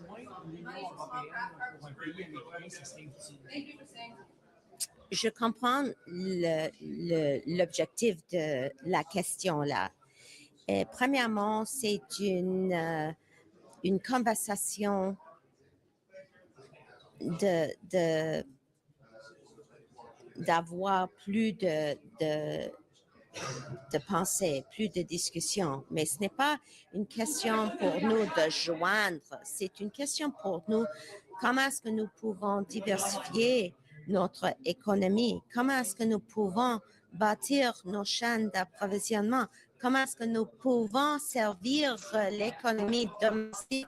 rejoindre l'Union européenne pour un pays américain, ça serait utile? Je comprends l'objectif de la question là. Et premièrement, c'est une conversation d'avoir plus de pensée, plus de discussion. Mais ce n'est pas une question pour nous de joindre, c'est une question pour nous, comment est-ce que nous pouvons diversifier notre économie, comment est-ce que nous pouvons bâtir nos chaînes d'approvisionnement, comment est-ce que nous pouvons servir l'économie domestique,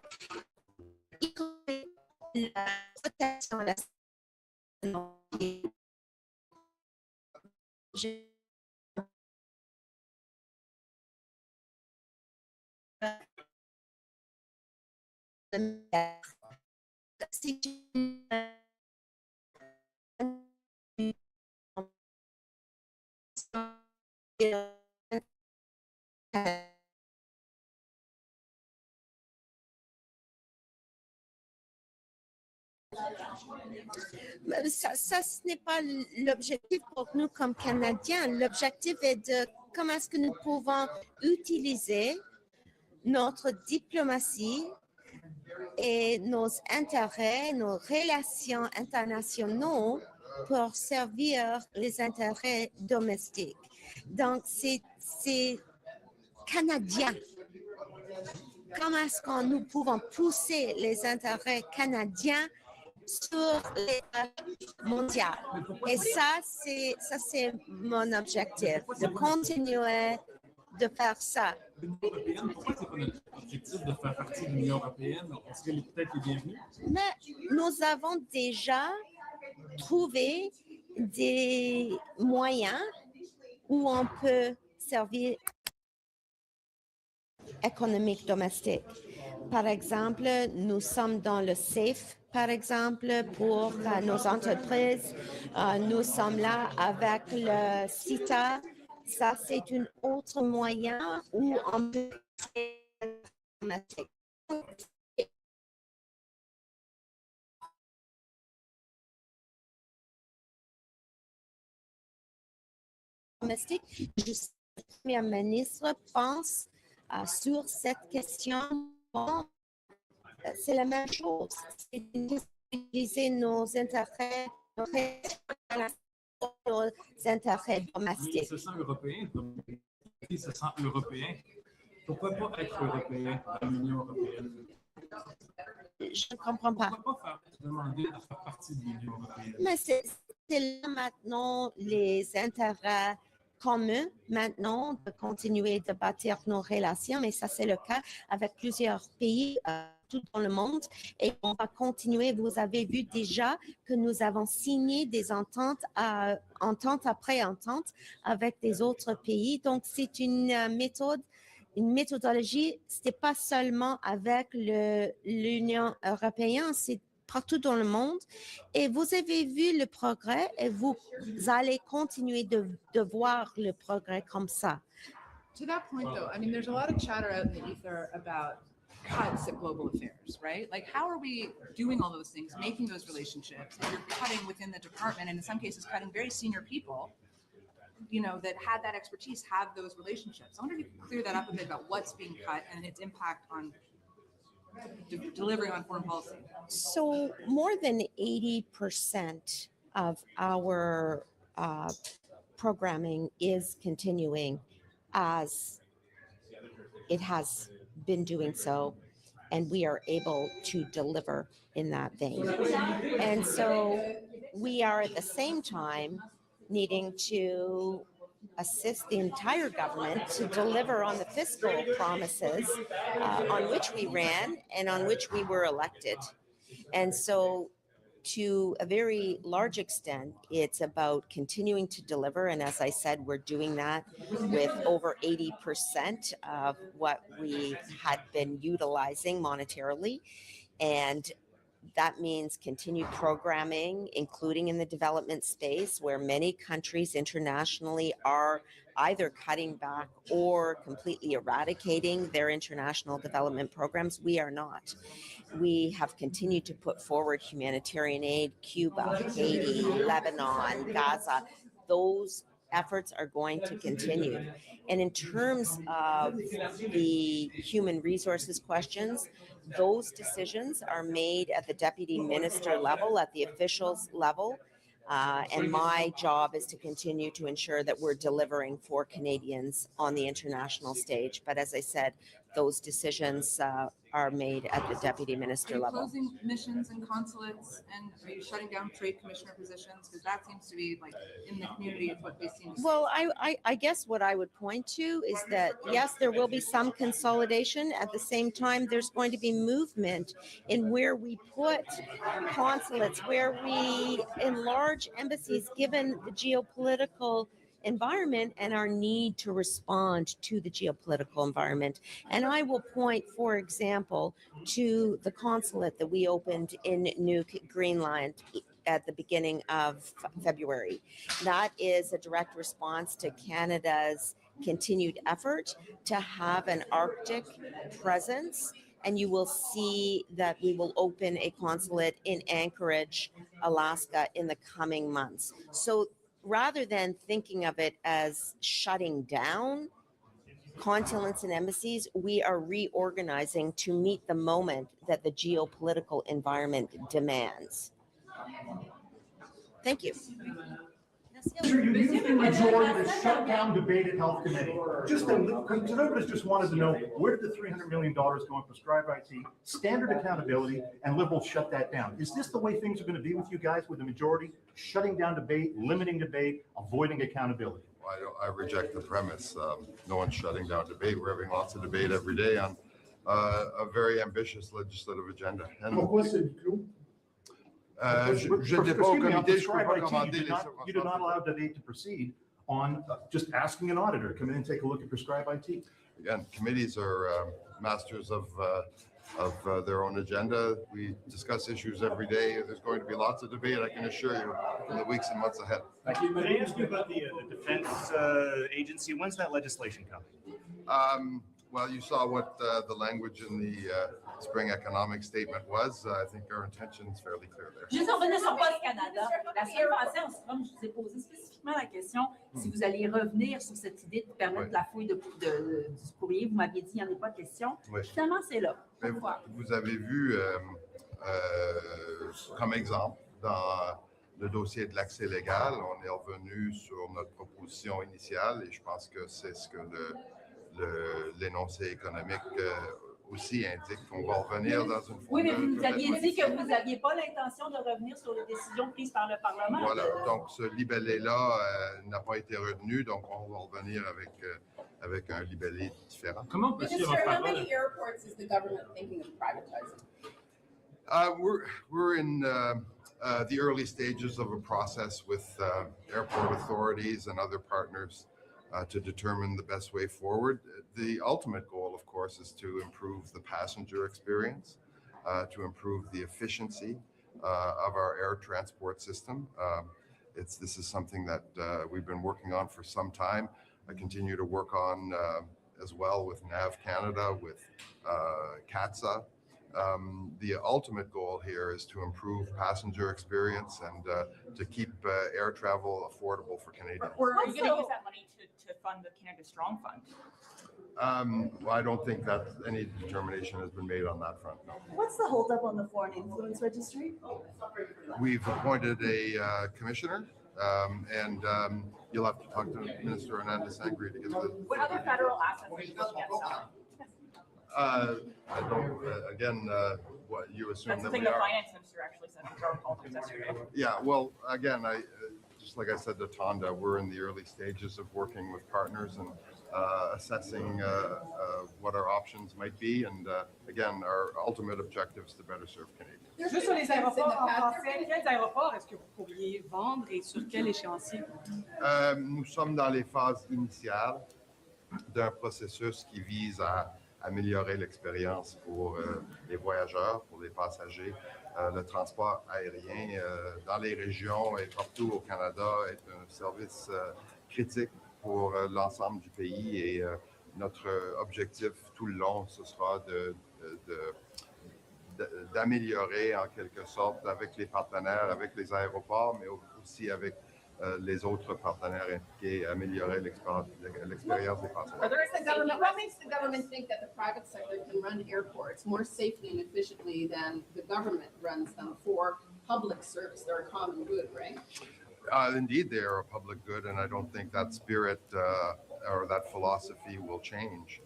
y compris la protection de la santé. Ça, ce n'est pas l'objectif pour nous comme Canadiens. L'objectif est de comment est-ce que nous pouvons utiliser notre diplomatie et nos intérêts, nos relations internationaux pour servir les intérêts domestiques. Donc, c'est canadien. Comment est-ce que nous pouvons pousser les intérêts canadiens sur l'échelle mondiale? Et ça, c'est mon objectif, de continuer de faire ça. Pourquoi c'est pas notre objectif de faire partie de l'Union européenne? On serait peut-être les bienvenus. Mais nous avons déjà trouvé des moyens où on peut servir économique domestique. Par exemple, nous sommes dans le SAFE, par exemple, pour nos entreprises. Nous sommes là avec le CITA. Ça, c'est un autre moyen où on peut domestique. Le Premier ministre pense sur cette question. Bon, c'est la même chose. C'est d'utiliser nos intérêts, nos intérêts domestiques. Il se sent européen. Il se sent européen. Pourquoi pas être européen dans l'Union européenne? Je ne comprends pas. Pourquoi pas demander à faire partie de l'Union européenne? Mais c'est là maintenant les intérêts communs maintenant de continuer de bâtir nos relations, mais ça c'est le cas avec plusieurs pays tout dans le monde et on va continuer. Vous avez vu déjà que nous avons signé des ententes entente après entente avec des autres pays. Donc c'est une méthodologie, ce n'est pas seulement avec l'Union européenne, c'est partout dans le monde. Et vous avez vu le progrès et vous allez continuer de voir le progrès comme ça. To that point, though, I mean, there's a lot of chatter out in the ether about cuts at global affairs, right? Like, how are we doing all those things, making those relationships? And you're cutting within the department, and in some cases, cutting very senior people, you know, that had that expertise, have those relationships. I wonder if you could clear that up a bit about what's being cut and its impact on delivering on foreign policy. So more than 80% of our programming is continuing as it has been doing so, and we are able to deliver in that vein. And so we are at the same time needing to assist the entire government to deliver on the fiscal promises on which we ran and on which we were elected. And so to a very large extent, it's about continuing to deliver. And as I said, we're doing that with over 80% of what we had been utilizing monetarily. And That means continued programming, including in the development space, where many countries internationally are either cutting back or completely eradicating their international development programs. We are not. We have continued to put forward humanitarian aid, Cuba, Haiti, Lebanon, Gaza. Those efforts are going to continue. And in terms of the human resources questions, those decisions are made at the deputy minister level, at the officials level. And my job is to continue to ensure that we're delivering for Canadians on the international stage. But as I said, those decisions are made at the deputy minister level. Are you closing missions and consulates, and are you shutting down trade commissioner positions? Because that seems to be like in the community, it's what they seem to say. Well, I guess what I would point to is that, yes, there will be some consolidation. At the same time, there's going to be movement in where we put consulates, where we enlarge embassies, given the geopolitical environment and our need to respond to the geopolitical environment. And I will point, for example, to the consulate that we opened in Nuuk, Greenland, at the beginning of February. That is a direct response to Canada's continued effort to have an Arctic presence. And you will see that we will open a consulate in Anchorage, Alaska in the coming months. So rather than thinking of it as shutting down consulates and embassies, we are reorganizing to meet the moment that the geopolitical environment demands. Thank you. Sir, you used the majority to shut down debate at Health Committee. Conservatives just wanted to know, where did the $300 million go in prescribed IT, standard accountability, and Liberals shut that down? Is this the way things are going to be with you guys, with the majority shutting down debate, limiting debate, avoiding accountability? Well, I reject the premise. No one's shutting down debate. We're having lots of debate every day on a very ambitious legislative agenda. And je n'ai pas au comité, je peux pas commander les circonstances. You do not allow debate to proceed on just asking an auditor to come in and take a look at prescribed IT. Again, committees are masters of their own agenda. We discuss issues every day. There's going to be lots of debate, I can assure you, in the weeks and months ahead. Thank you. Can I ask you about the defense agency? When's that legislation coming? Well, you saw what the language in the spring economic statement was. I think our intention is fairly clear there. Juste revenir sur Poste Canada. La semaine passée, en Scrum, je vous ai posé spécifiquement la question si vous alliez revenir sur cette idée de permettre la fouille du courrier. Vous m'aviez dit qu'il n'y en a pas de question. Finalement, c'est là. Vous avez vu, comme exemple, dans le dossier de l'accès légal, on est revenu sur notre proposition initiale et je pense que c'est ce que l'énoncé économique aussi indique qu'on va revenir dans une forme. Oui, mais vous nous aviez dit que vous n'aviez pas l'intention de revenir sur les décisions prises par le Parlement. Voilà, donc ce libellé-là n'a pas été retenu, donc on va revenir avec un libellé différent. Comment peut-il how many airports is the government thinking of privatizing? We're in the early stages of a process with airport authorities and other partners to determine the best way forward. The ultimate goal, of course, is to improve the passenger experience, to improve the efficiency of our air transport system. This is something that we've been working on for some time. I continue to work on as well with NAV Canada, with CATSA. The ultimate goal here is to improve passenger experience and to keep air travel affordable for Canadians. Or are you going to use that money to fund the Canada Strong Fund? Well, I don't think that any determination has been made on that front. No. What's the holdup on the foreign influence registry? We've appointed a commissioner, and you'll have to talk to Minister Hernandez Sangre to get the. What other federal assets are you looking at selling? I don't. Again, what you assume That's that the thing we the are. finance minister actually said in our politics yesterday. Yeah. Well, again, just like I said to Tonda, we're in the early stages of working with partners and assessing what our options might be. And again, our ultimate objective is to better serve Canadians. Juste sur les aéroports en français, quels aéroports est-ce que vous pourriez vendre et sur quel échéancier? Nous sommes dans les phases initiales d'un processus qui vise à améliorer l'expérience pour les voyageurs, pour les passagers, le transport aérien dans les régions et partout au Canada est un service critique pour l'ensemble du pays et notre objectif tout le long, ce sera d'améliorer en quelque sorte avec les partenaires, avec les aéroports, mais aussi avec les autres partenaires impliqués, améliorer l'expérience des passagers. What makes the government think that the private sector can run airports more safely and efficiently than the government runs them for public service? They're a common good, right? Indeed, they are a public good, and I don't think that spirit or that philosophy will change.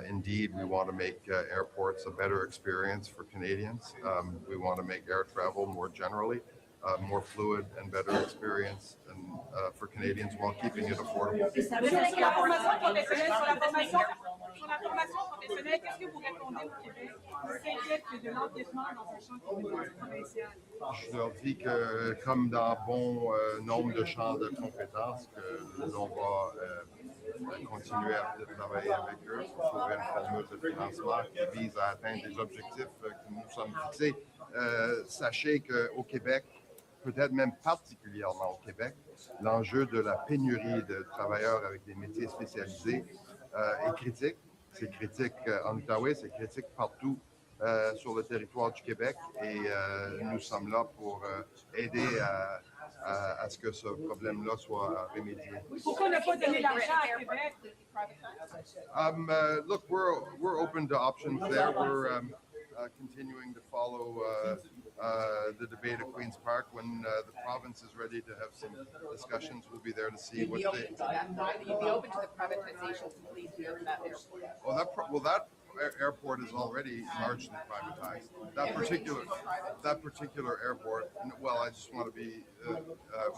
Indeed, we want to make airports a better experience for Canadians. We want to make air travel more generally more fluid and better experience for Canadians while keeping it affordable. Sur la formation professionnelle, qu'est-ce que vous répondez au Québec qui s'inquiète de l'empiètement dans un champ provincial? Je leur dis que, comme dans bon nombre de champs de compétences, que l'on va continuer à travailler avec eux pour trouver une formule de financement qui vise à atteindre les objectifs que nous sommes fixés. Sachez qu'au Québec, peut-être même particulièrement au Québec, l'enjeu de la pénurie de travailleurs avec des métiers spécialisés est critique. C'est critique en Outaouais, c'est critique partout sur le territoire du Québec et nous sommes là pour aider à ce que ce problème-là soit remédié. Pourquoi ne pas donner l'argent à Québec? Look, we're open to options there. We're continuing to follow the debate at Queen's Park. When the province is ready to have some discussions, we'll be there to see what they... You'd be open to the privatization completely of that airport? Well, that airport is already largely privatized. That particular airport, well, I just want to be,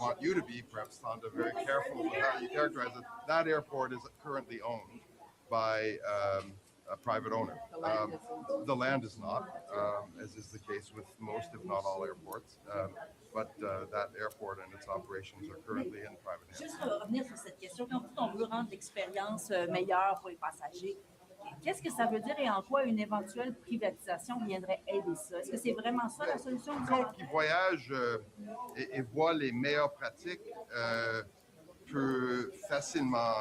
want you to be, perhaps, Tonda, very careful with how you characterize it. That airport is currently owned by a private owner. The land is not, as is the case with most, if not all, airports. But that airport and its operations are currently in private hands. Juste revenir sur cette question, quand on veut rendre l'expérience meilleure pour les passagers, qu'est-ce que ça veut dire et en quoi une éventuelle privatisation viendrait aider ça? Est-ce que c'est vraiment ça la solution? Qui voyage et voit les meilleures pratiques peut facilement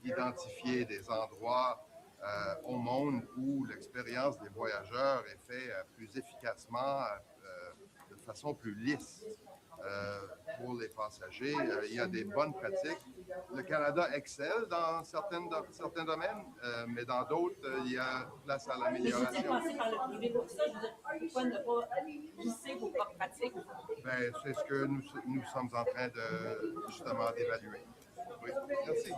identifier des endroits au monde où l'expérience des voyageurs est faite plus efficacement, de façon plus lisse pour les passagers. Il y a des bonnes pratiques. Le Canada excelle dans certains domaines, mais dans d'autres, il y a place à l'amélioration. Mais vous êtes passé par le privé pour ça, je veux dire, pourquoi ne pas lisser vos propres pratiques? Ben, c'est ce que nous sommes en train de justement d'évaluer. Oui, merci.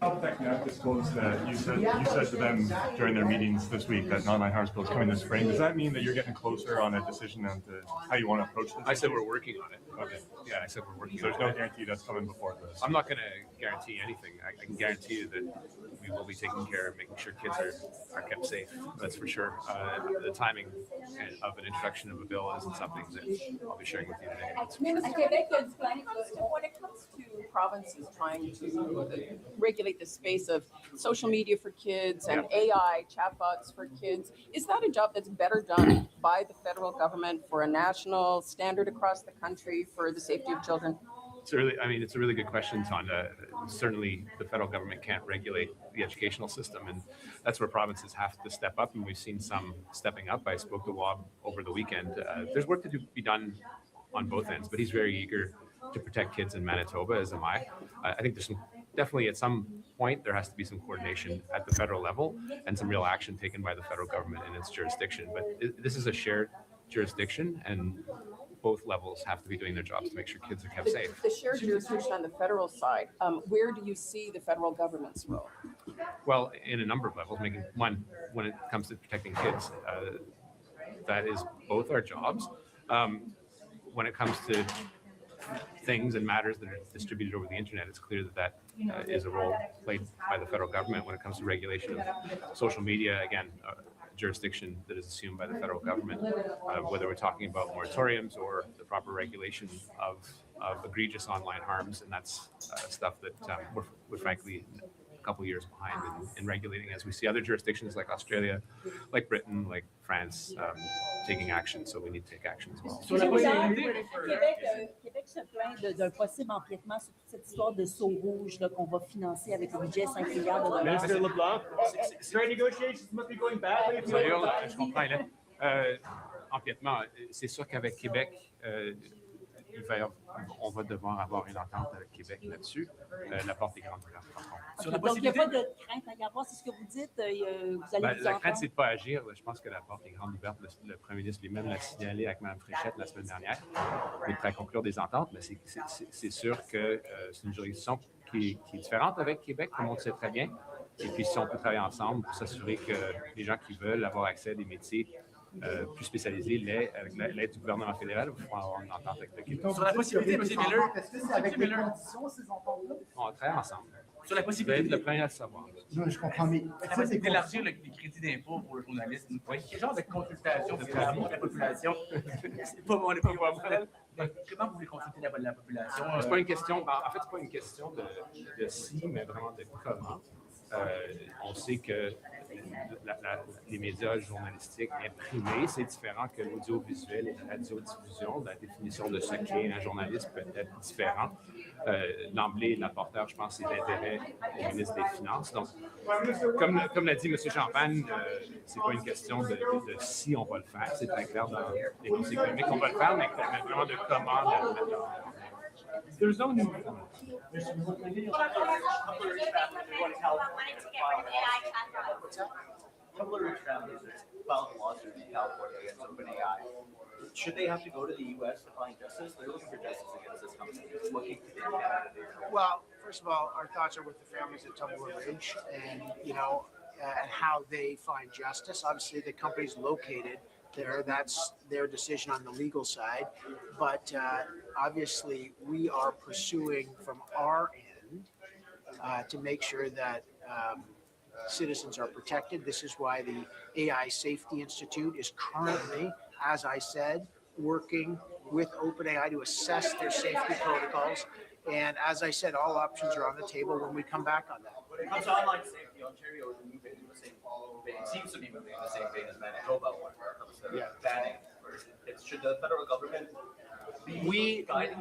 I've disclosed that you said to them during their meetings this week that non-line harms bill is coming this spring. Does that mean that you're getting closer on a decision on how you want to approach this? I said we're working on it. Okay. Yeah, I said we're working on it. So there's no guarantee that's coming before this? I'm not going to guarantee anything. I can guarantee you that we will be taking care of making sure kids are kept safe. That's for sure. The timing of an introduction of a bill isn't something that I'll be sharing with you today. That's for sure. When it comes to provinces trying to regulate the space of social media for kids and AI chatbots for kids, is that a job that's better done by the federal government for a national standard across the country for the safety of children? It's a really good question, Tonda. Certainly, the federal government can't regulate the educational system, and that's where provinces have to step up, and we've seen some stepping up. I spoke to Wob over the weekend. There's work to be done on both ends, but he's very eager to protect kids in Manitoba, as am I. I think there's definitely at some point there has to be some coordination at the federal level and some real action taken by the federal government in its jurisdiction. But this is a shared jurisdiction, and both levels have to be doing their jobs to make sure kids are kept safe. The shared jurisdiction on the federal side, where do you see the federal government's role? Well, in a number of levels, when it comes to protecting kids, that is both our jobs. When it comes to things and matters that are distributed over the internet, it's clear that is a role played by the federal government. When it comes to regulation of social media, again, jurisdiction that is assumed by the federal government, whether we're talking about moratoriums or the proper regulation of egregious online harms, and that's stuff that we're frankly couple years behind in regulating, as we see other jurisdictions like Australia, like Britain, like France, taking action. So we need to take action as well. Québec se plaint d'un possible empiètement sur toute cette histoire de saut rouge qu'on va financer avec le budget 5 milliards de dollars. Minister LeBlanc, trade negotiations must be going badly. D'ailleurs, je comprends, là. Empiètement, c'est sûr qu'avec Québec, on va devoir avoir une entente avec Québec là-dessus. La porte est grande ouverte, par contre. Donc, il n'y a pas de crainte à y avoir, c'est ce que vous dites, vous allez vous La crainte, c'est de ne pas agir. Je pense que la porte est grande ouverte. Le premier ministre lui-même l'a signalé avec Mme Fréchette la semaine dernière. Il est prêt à conclure des ententes, mais c'est sûr que c'est une juridiction qui est différente avec Québec, tout le monde sait très bien. Et puis, si on peut travailler ensemble pour s'assurer que les gens qui veulent avoir accès à des métiers plus spécialisés, avec l'aide du gouvernement fédéral, il faut avoir une entente avec le Québec. Sur la possibilité, M. Miller, est-ce que c'est avec des conditions, ces ententes-là? On travaille ensemble. sur la possibilité Le premier à le savoir. Non, je comprends, mais la possibilité d'élargir les crédits d'impôt pour le journaliste. Quel genre de consultation de la population? C'est pas mon époque. Comment vous voulez consulter la population? C'est pas une question, en fait, c'est pas une question de si, mais vraiment de comment. On sait que les médias journalistiques imprimés, c'est différent que l'audiovisuel et la radiodiffusion. La définition de ce qu'est un journaliste peut être différent. L'emblée de l'apporteur, je pense, c'est l'intérêt du ministre des Finances. Donc, comme l'a dit M. Champagne, c'est pas une question de si on va le faire. C'est très clair dans les conseils économiques qu'on va le faire, mais vraiment de comment. There's no new. Couple of rich families filed a lawsuit in California against OpenAI. Should they have to go to the U.S. to find justice? They're looking for justice against this company. What can Canada do? Well, first of all, our thoughts are with the families at Tumbleweed Ridge, and and how they find justice. Obviously, the company's located there. That's their decision on the legal side. But obviously, we are pursuing from our end to make sure that citizens are protected. This is why the AI Safety Institute is currently, as I said, working with OpenAI to assess their safety protocols. And as I said, all options are on the table when we come back on that. When it comes to online safety, Ontario is moving in the same vein, seems to be moving in the same vein as Manitoba when it comes to banning. Should the federal government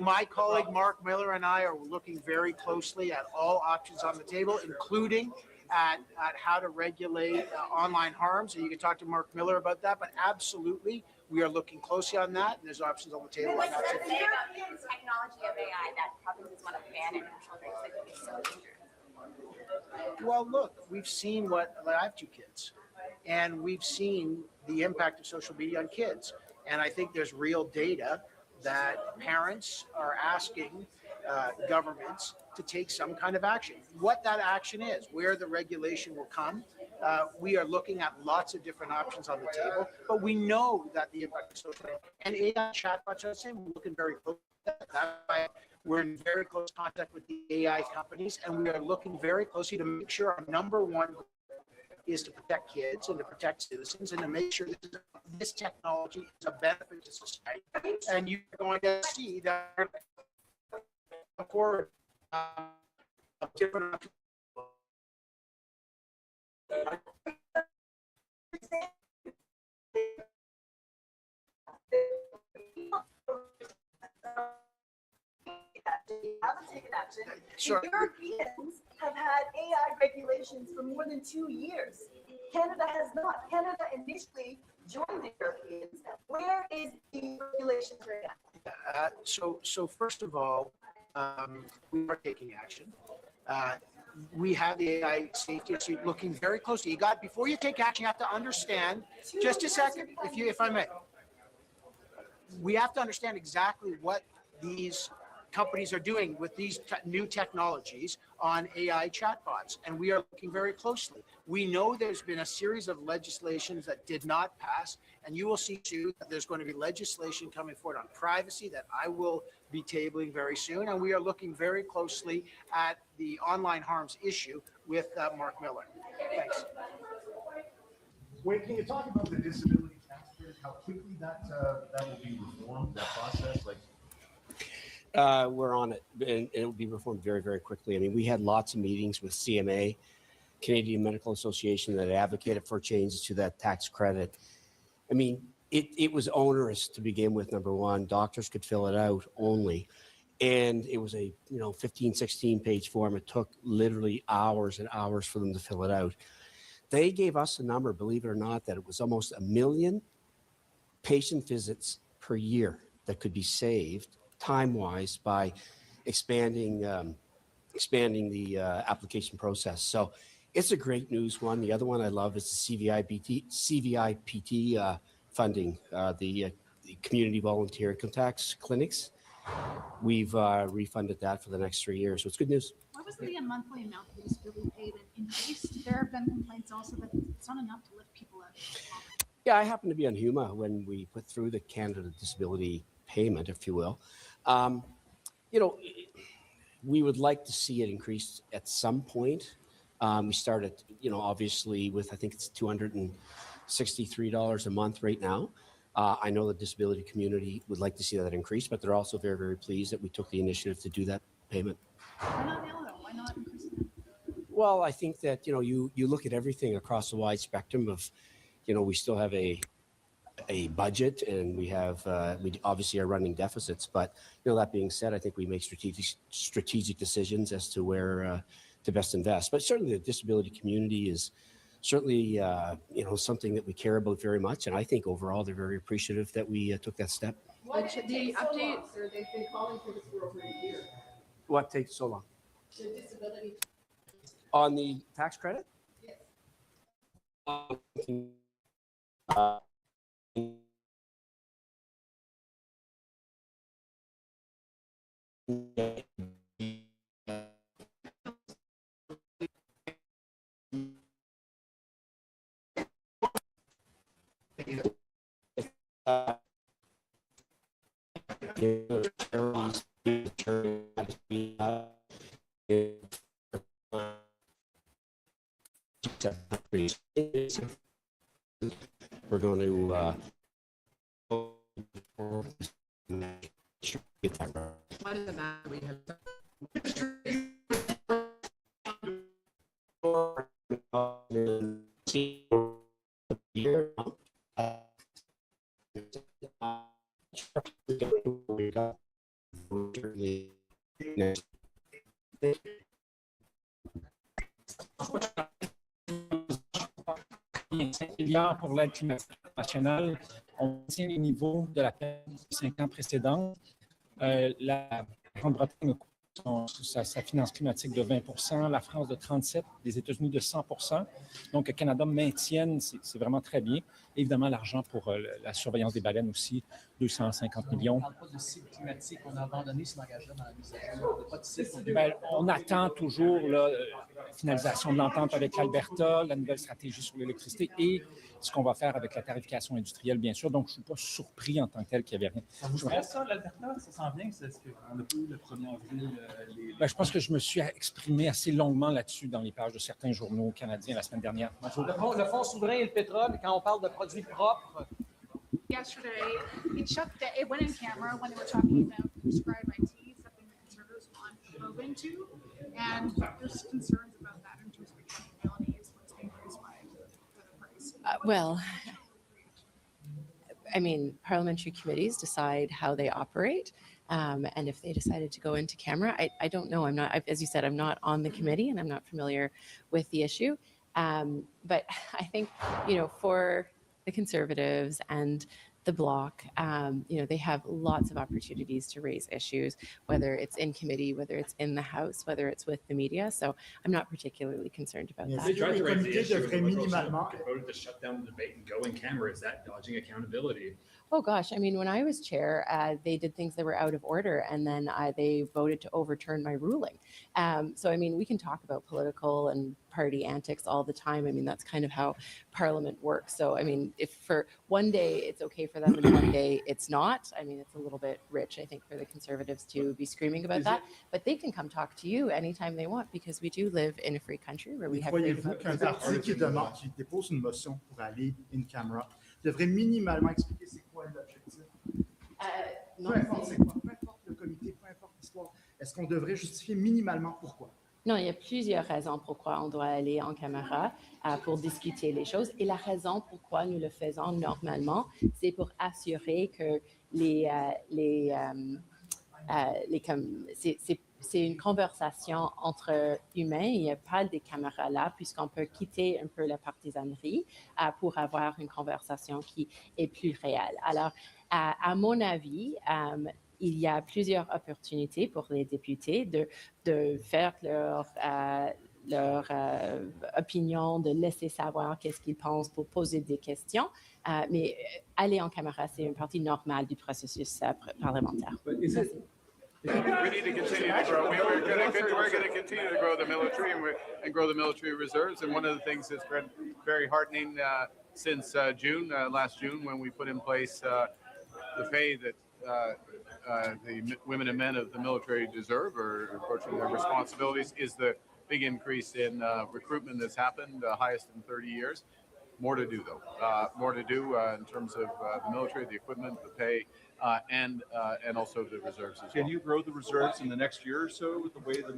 my colleague Mark Miller and I are looking very closely at all options on the table, including at how to regulate online harms. And you can talk to Mark Miller about that, but absolutely, we are looking closely on that, and there's options on the table. What's the technology of AI that provinces want to ban it in children because they think it's so dangerous? Well, look, we've seen I have 2 kids, and we've seen the impact of social media on kids. And I think there's real data that parents are asking governments to take some kind of action. What that action is, where the regulation will come, we are looking at lots of different options on the table, but we know that the impact of social media and AI chatbots are the same. We're looking very close at that. That's why we're in very close contact with the AI companies, and we are looking very closely to make sure our number one goal is to protect kids and to protect citizens and to make sure that this technology is a benefit to society. And you're going to see that for different haven't taken action. Sure. The Europeans have had AI regulations for more than 2 years. Canada has not. Canada initially joined the Europeans. Where is the regulations right now? So first of all, we are taking action. We have the AI Safety Institute looking very closely. Before you take action, you have to understand, just a second, if I may. We have to understand exactly what these companies are doing with these new technologies on AI chatbots, and we are looking very closely. We know there's been a series of legislations that did not pass, and you will see too that there's going to be legislation coming forward on privacy that I will be tabling very soon, and we are looking very closely at the online harms issue with Mark Miller. Thanks. Wait, can you talk about the disability tax credit, how quickly that will be reformed, that process? We're on it, and it will be reformed very, very quickly. I mean, we had lots of meetings with CMA Canadian Medical Association that advocated for changes to that tax credit. I mean, it was onerous to begin with, number one. Doctors could fill it out only. And it was a 15, 16 page form. It took literally hours and hours for them to fill it out. They gave us a number, believe it or not, that it was almost 1 million patient visits per year that could be saved time-wise by expanding the application process. So it's a great news one. The other one I love is the CVIPT funding, the community volunteer income tax clinics. We've refunded that for the next 3 years, so it's good news. Why was the monthly amount that is really paid increased? There have been complaints also that it's not enough to lift people out. Yeah, I happened to be on HUMA when we put through the Canada Disability Payment, if you will. We would like to see it increase at some point. We started, obviously with, I think it's $263 a month right now. I know the disability community would like to see that increase, but they're also very, very pleased that we took the initiative to do that payment. Why not now, though? Why not increase it? Well, I think that, you look at everything across the wide spectrum of, we still have a budget and we have, we obviously are running deficits, but, that being said, I think we make strategic decisions as to where to best invest. But certainly the disability community is certainly, something that we care about very much. And I think overall, they're very appreciative that we took that step. What should the update? Sir, they've been calling for this for over a year. What takes so long? The disability. On the tax credit? Yes. We're going to get that right. Why does it matter? We have Pour l'aide climatique nationale, on tient les niveaux de la période de 5 ans précédente. La Grande-Bretagne sa finance climatique de 20 %, la France de 37 %, les États-Unis de 100 %. Donc, le Canada maintienne, c'est vraiment très bien. Évidemment, l'argent pour la surveillance des baleines aussi, 250 millions. On ne parle pas de cible climatique, on a abandonné cet engagement dans la mise à jour. Pas de cible. On attend toujours la finalisation de l'entente avec l'Alberta, la nouvelle stratégie sur l'électricité et ce qu'on va faire avec la tarification industrielle, bien sûr. Donc, je ne suis pas surpris en tant que tel qu'il n'y avait rien. Ça vous stresse ça, l'Alberta? Ça sent bien? Est-ce qu'on a pas eu le 1er avril? Je pense que je me suis exprimé assez longuement là-dessus dans les pages de certains journaux canadiens la semaine dernière. Le fonds souverain et le pétrole, quand on parle de produits propres. Yesterday, it went in camera when they were talking about prescribed IT, something the Conservatives want to move into, and there's concerns about that in terms of accountability is what's being raised by the price. Well, I mean, parliamentary committees decide how they operate. And if they decided to go into camera, I don't know. I'm not, as you said, I'm not on the committee and I'm not familiar with the issue. But I think, for the Conservatives and the Bloc, they have lots of opportunities to raise issues, whether it's in committee, whether it's in the House, whether it's with the media. So I'm not particularly concerned about that. They tried to raise the issue voted to shut down the debate and go in camera. Is that dodging accountability? Oh gosh, I mean, when I was chair, they did things that were out of order, and then they voted to overturn my ruling. So, I mean, we can talk about political and party antics all the time. I mean, that's kind of how Parliament works. So, I mean, if for one day it's okay for them and one day it's not, I mean, it's a little bit rich, I think, for the Conservatives to be screaming about that. But they can come talk to you anytime they want because we do live in a free country where we have freedom of Croyez-vous qu'un parti qui dépose une motion pour aller in camera devrait minimalement expliquer c'est quoi l'objectif? Peu importe c'est quoi, peu importe le comité, peu importe l'histoire, est-ce qu'on devrait justifier minimalement pourquoi? Non, il y a plusieurs raisons pourquoi on doit aller en caméra pour discuter les choses. Et la raison pourquoi nous le faisons normalement, c'est pour assurer que c'est une conversation entre humains. Il n'y a pas de caméras là, puisqu'on peut quitter un peu la partisanerie pour avoir une conversation qui est plus réelle. Alors, à mon avis, il y a plusieurs opportunités pour les députés de faire leur opinion, de laisser savoir qu'est-ce qu'ils pensent pour poser des questions. Mais aller en caméra, c'est une partie normale du processus parlementaire. We need to continue to grow. We're going to continue to grow the military and grow the military reserves. And one of the things that's been very heartening since last June, when we put in place the pay that the women and men of the military deserve, or approaching their responsibilities, is the big increase in recruitment that's happened, the highest in 30 years. More to do, though. More to do in terms of the military, the equipment, the pay, and also the reserves as well. Can you grow the reserves in the next year or so with the way the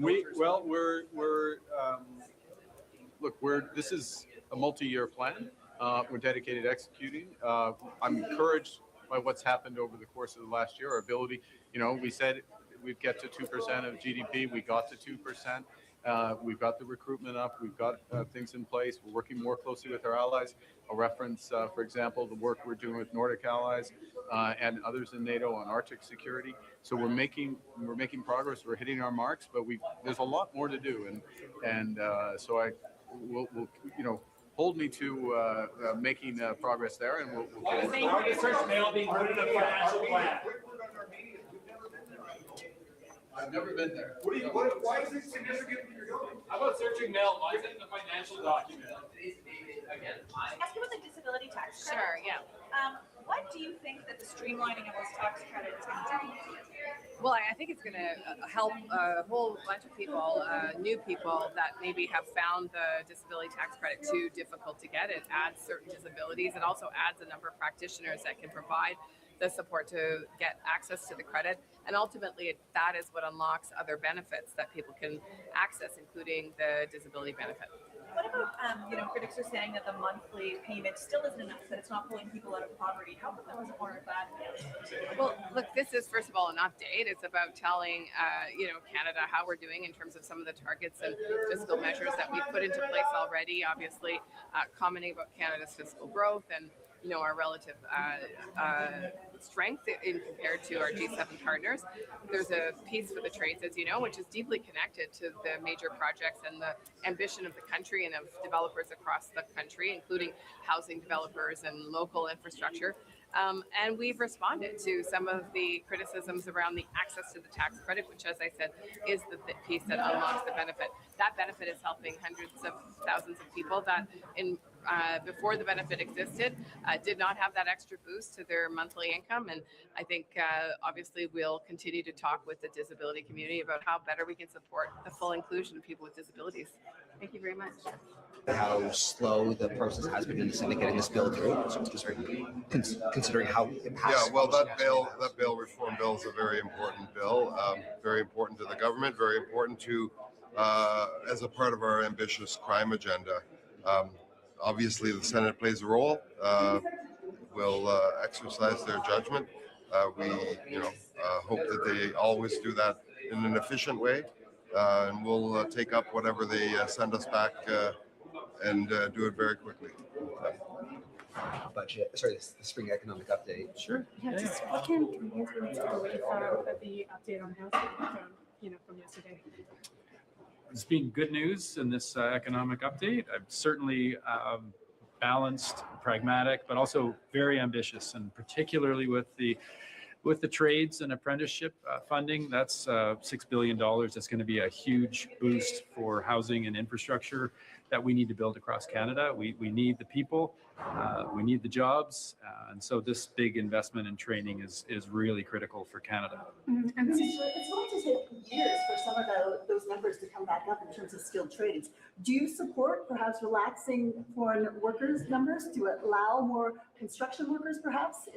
this is a multi-year plan. We're dedicated to executing. I'm encouraged by what's happened over the course of the last year. Our ability, we said we'd get to 2% of GDP. We got to 2%. We've got the recruitment up. We've got things in place. We're working more closely with our allies. I'll reference, for example, the work we're doing with Nordic allies and others in NATO on Arctic security. So we're making progress. We're hitting our marks, but there's a lot more to do. And so I will hold me to making progress there, and we'll Search mail being put in a financial plan. I've never been there. Why is it significant when you're going? How about searching mail? Why is it in the financial document? Again, ask you about the disability tax credit. Sure, yeah. What do you think that the streamlining of this tax credit is going to do? Well, I think it's going to help a whole bunch of people, new people that maybe have found the disability tax credit too difficult to get. It adds certain disabilities. It also adds a number of practitioners that can provide the support to get access to the credit. And ultimately, that is what unlocks other benefits that people can access, including the disability benefit. What about, critics are saying that the monthly payment still isn't enough, that it's not pulling people out of poverty. How come there wasn't more of that? Well, look, this is, first of all, an update. It's about telling, Canada how we're doing in terms of some of the targets and fiscal measures that we've put into place already. Obviously, commenting about Canada's fiscal growth and our relative strength in compared to our G7 partners. There's a piece for the trades, as you know, which is deeply connected to the major projects and the ambition of the country and of developers across the country, including housing developers and local infrastructure. And we've responded to some of the criticisms around the access to the tax credit, which, as I said, is the piece that unlocks the benefit. That benefit is helping hundreds of thousands of people that before the benefit existed did not have that extra boost to their monthly income. And I think obviously we'll continue to talk with the disability community about how better we can support the full inclusion of people with disabilities. Thank you very much. How slow the process has been in the Senate getting this bill through, considering how it passed. Yeah, well, that bill, reform bill, is a very important bill, very important to the government, very important to, as a part of our ambitious crime agenda. Obviously, the Senate plays a role. Will exercise their judgment. We, hope that they always do that in an efficient way, and we'll take up whatever they send us back and do it very quickly. Budget, sorry, the spring economic update. Sure. Yeah, just what can Canadians really take away from the update on housing from yesterday? It's been good news in this economic update. I'm certainly balanced, pragmatic, but also very ambitious, and particularly with the trades and apprenticeship funding. That's $6 billion. That's going to be a huge boost for housing and infrastructure that we need to build across Canada. We need the people, we need the jobs, and so this big investment in training is really critical for Canada. And it's going to take years for some of those numbers to come back up in terms of skilled trades. Do you support perhaps relaxing foreign workers numbers to allow more construction workers perhaps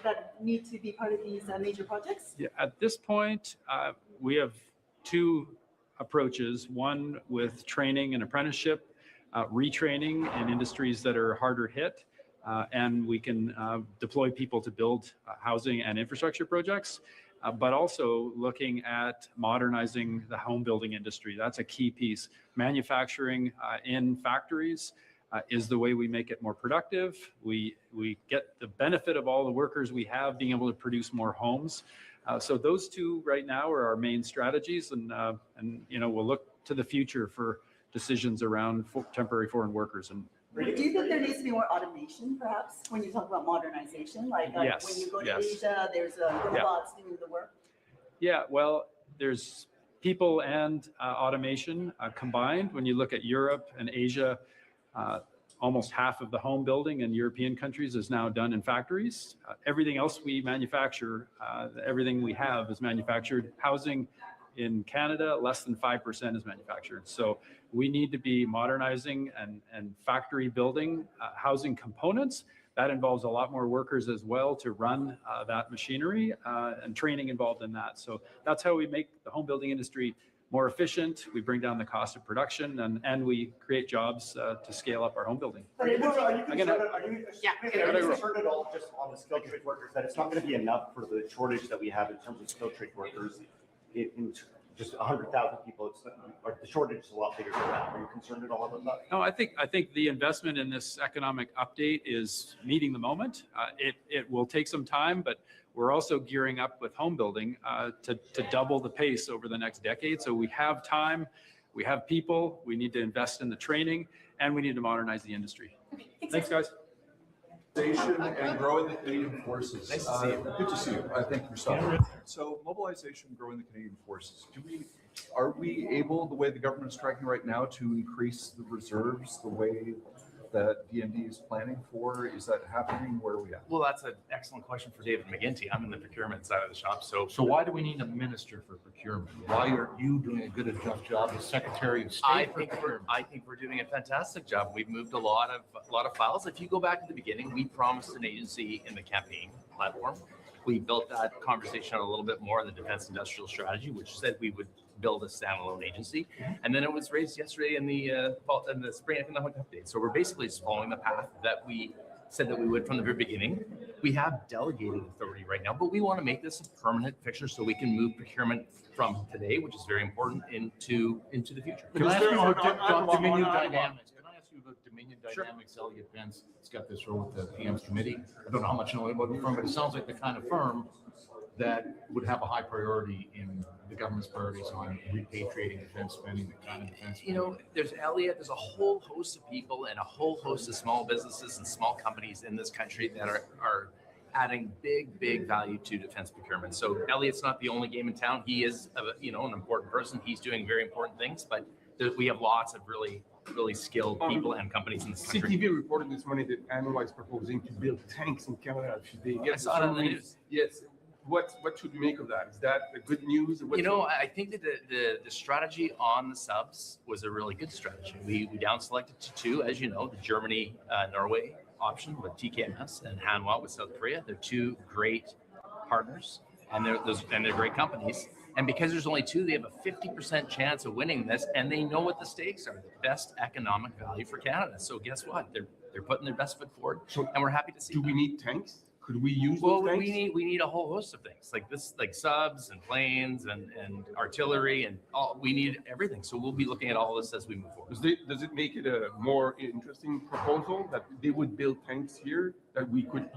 that need to be part of these major projects? Yeah, at this point, we have two approaches, one with training and apprenticeship, retraining in industries that are harder hit, and we can deploy people to build housing and infrastructure projects, but also looking at modernizing the home building industry. That's a key piece. Manufacturing in factories is the way we make it more productive. We get the benefit of all the workers we have being able to produce more homes. So those two right now are our main strategies, and we'll look to the future for decisions around temporary foreign workers. And Do you think there needs to be more automation, perhaps, when you talk about modernization? Like Yes, when you go to yes. Asia, there's robots doing the work. Yeah, well, there's people and automation combined. When you look at Europe and Asia, almost half of the home building in European countries is now done in factories. Everything else we manufacture, everything we have is manufactured. Housing in Canada, less than 5% is manufactured. So we need to be modernizing and factory building housing components. That involves a lot more workers as well to run that machinery and training involved in that. So that's how we make the home building industry more efficient. We bring down the cost of production and we create jobs to scale up our home building. Are you concerned at all just on the skilled trade workers that it's not going to be enough for the shortage that we have in terms of skilled trade workers? In just 100,000 people, the shortage is a lot bigger than that. Are you concerned at all about that? No, I think the investment in this economic update is meeting the moment. It will take some time, but we're also gearing up with home building to double the pace over the next decade. So we have time, we have people, we need to invest in the training, and we need to modernize the industry. Thanks, guys. And growing the Canadian forces. Nice to see you. Good to see you. Thank you for stopping. So mobilization, growing the Canadian forces. Are we able, the way the government is tracking right now, to increase the reserves the way that DND is planning for? Is that happening? Where are we at? Well, that's an excellent question for David McGinty. I'm in the procurement side of the shop. So why do we need a minister for procurement? Why are you doing a good enough job as Secretary of State? I think we're doing a fantastic job. We've moved a lot of files. If you go back to the beginning, we promised an agency in the campaign platform. We built that conversation out a little bit more in the defense industrial strategy, which said we would build a standalone agency. And then it was raised yesterday in the spring economic update. So we're basically just following the path that we said that we would from the very beginning. We have delegated authority right now, but we want to make this a permanent fixture so we can move procurement from today, which is very important, into the future. Can I ask you about Dominion Dynamics? Can I ask you about Dominion Dynamics? Elliot Pence has got this role with the PM's committee. I don't know how much you know about the firm, but it sounds like the kind of firm that would have a high priority in the government's priorities on repatriating defense spending, the kind of defense spending. You know, there's Elliot, there's a whole host of people and a whole host of small businesses and small companies in this country that are adding big value to defense procurement. So Elliot's not the only game in town. He is, an important person. He's doing very important things, but we have lots of really skilled people and companies in this country. CTV reported this morning that Ottawa is proposing to build tanks in Canada. I saw it on the news. Yes. What should we make of that? Is that a good news? I think that the strategy on the subs was a really good strategy. We down selected to two, as you know, the Germany, Norway option with TKMS and Hanwha with South Korea. They're two great partners and they're great companies. And because there's only two, they have a 50% chance of winning this, and they know what the stakes are, the best economic value for Canada. So guess what? They're putting their best foot forward, and we're happy to see. Do we need tanks? Could we use those tanks? we need a whole host of things like subs and planes and artillery and all. We need everything. So we'll be looking at all this as we move forward. Does it make it a more interesting proposal that they would build tanks here that we could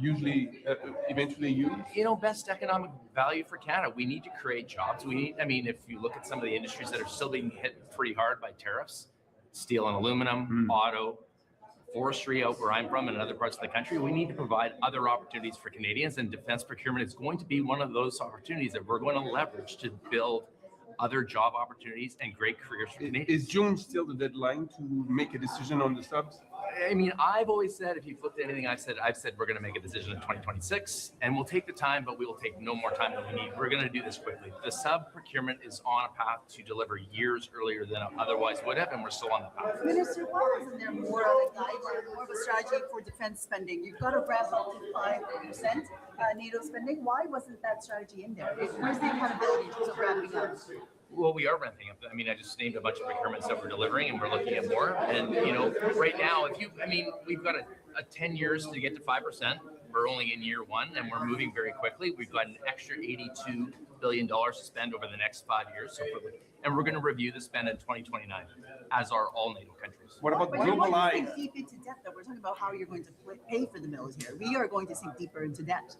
eventually use? Best economic value for Canada. We need to create jobs. If you look at some of the industries that are still being hit pretty hard by tariffs, steel and aluminum, auto, forestry out where I'm from and in other parts of the country, we need to provide other opportunities for Canadians, and defense procurement is going to be one of those opportunities that we're going to leverage to build other job opportunities and great careers for Canadians. Is June still the deadline to make a decision on the subs? I've always said, if you flipped anything I've said we're going to make a decision in 2026, and we'll take the time, but we will take no more time than we need. We're going to do this quickly. The sub procurement is on a path to deliver years earlier than otherwise would have, and we're still on the path. Minister, why wasn't there more of a guideline, more of a strategy for defense spending? You've got to wrap up to 5% NATO spending. Why wasn't that strategy in there? Where's the accountability in terms of wrapping up? Well, we are ramping up. I mean, I just named a bunch of procurements that we're delivering, and we're looking at more. And right now, we've got a 10 years to get to 5%. We're only in year one, and we're moving very quickly. We've got an extra $82 billion to spend over the next 5 years. And we're going to review the spend in 2029, as are all NATO countries. What about Why don't you globalized? sink deep into debt, though? We're talking about how you're going to pay for the military. We are going to sink deeper into debt.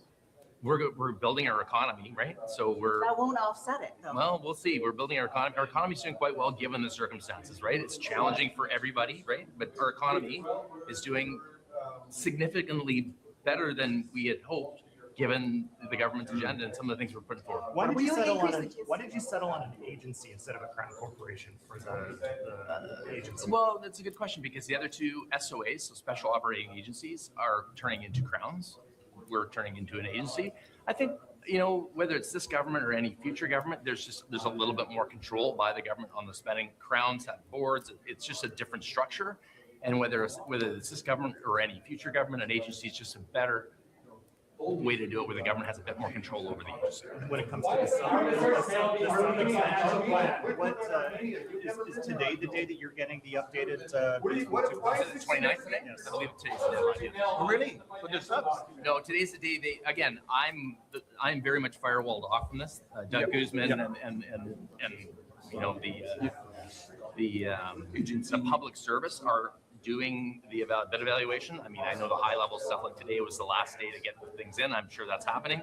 We're building our economy, right? So That won't offset it, though. well, we'll see. We're building our economy. Our economy's doing quite well given the circumstances, right? It's challenging for everybody, right? But our economy is doing significantly better than we had hoped, given the government's agenda and some of the things we're putting forward. Why did you settle on an agency instead of a crown corporation for the agency? Well, that's a good question because the other two SOAs, so special operating agencies, are turning into crowns. We're turning into an agency. I think, whether it's this government or any future government, there's a little bit more control by the government on the spending. Crowns have boards. It's just a different structure. And whether it's this government or any future government, an agency is just a better way to do it where the government has a bit more control over the agency. When it comes to the sum expansion plan, is today the day that you're getting the updated? Is it the 29th today? Yes. I believe today's the deadline. Oh, really? With the subs? No, today's the day. I'm very much firewalled off from this. Doug Guzman and the public service are doing the bid evaluation. I mean, I know the high level stuff like today was the last day to get things in. I'm sure that's happening.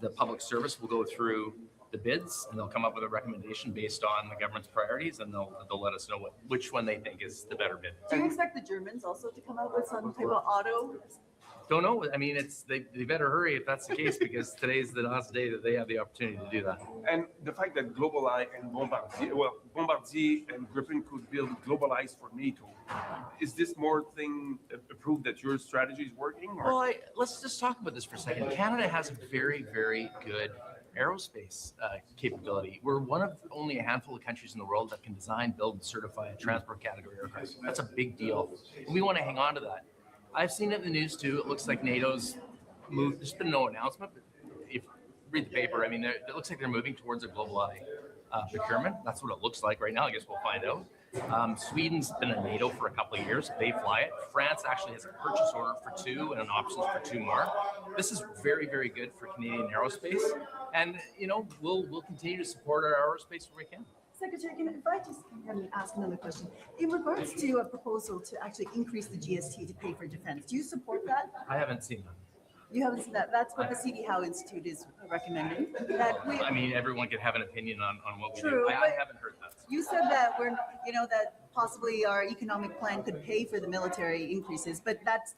The public service will go through the bids and they'll come up with a recommendation based on the government's priorities, and they'll let us know which one they think is the better bid. Do you expect the Germans also to come out with some type of auto? Don't know. I mean, they better hurry if that's the case because today's the last day that they have the opportunity to do that. And the fact that GlobalEye and Bombardier and Griffin could build GlobalEye for NATO, is this more thing proof that your strategy is working? Or? Well, let's just talk about this for a second. Canada has a very, very good aerospace capability. We're one of only a handful of countries in the world that can design, build, and certify a transport category aircraft. That's a big deal. And we want to hang on to that. I've seen it in the news too. It looks like NATO's moved. There's been no announcement, but if you read the paper, I mean, it looks like they're moving towards a GlobalEye procurement. That's what it looks like right now. I guess we'll find out. Sweden's been in NATO for a couple of years. They fly it. France actually has a purchase order for 2 and an option for 2 more. This is very, very good for Canadian aerospace. And, we'll continue to support our aerospace where we can. Secretary, if I just ask another question. In regards to a proposal to actually increase the GST to pay for defense, do you support that? I haven't seen that. You haven't seen that? That's what the C.D. Howe Institute is recommending. I mean, everyone can have an opinion on what we True, do. I haven't heard that. You said that that possibly our economic plan could pay for the military increases, but that's,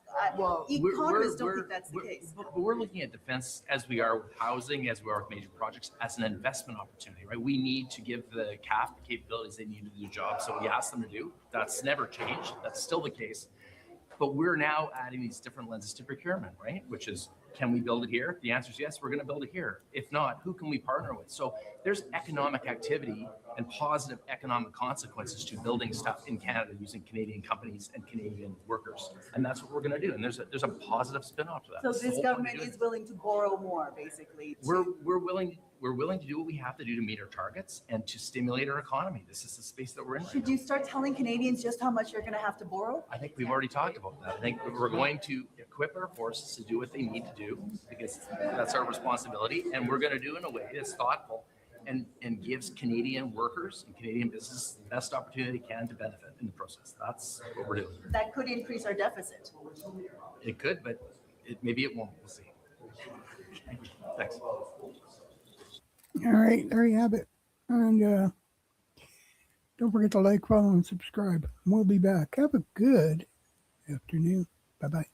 economists don't think that's the case. But we're looking at defense as we are with housing, as we are with major projects, as an investment opportunity, right? We need to give the CAF the capabilities they need to do the job. So we ask them to do. That's never changed. That's still the case. But we're now adding these different lenses to procurement, right? Which is, can we build it here? The answer is yes, we're going to build it here. If not, who can we partner with? So there's economic activity and positive economic consequences to building stuff in Canada using Canadian companies and Canadian workers. And that's what we're going to do. And there's a positive spin-off to that. So this government is willing to borrow more, basically. We're willing to do what we have to do to meet our targets and to stimulate our economy. This is the space that we're in. Should you start telling Canadians just how much you're going to have to borrow? I think we've already talked about that. I think we're going to equip our forces to do what they need to do because that's our responsibility. And we're going to do it in a way that's thoughtful and gives Canadian workers and Canadian business the best opportunity they can to benefit in the process. That's what we're doing. That could increase our deficit. It could, but maybe it won't. We'll see. Thanks. All right, there you have it. And don't forget to like, follow, and subscribe. We'll be back. Have a good afternoon. Bye-bye.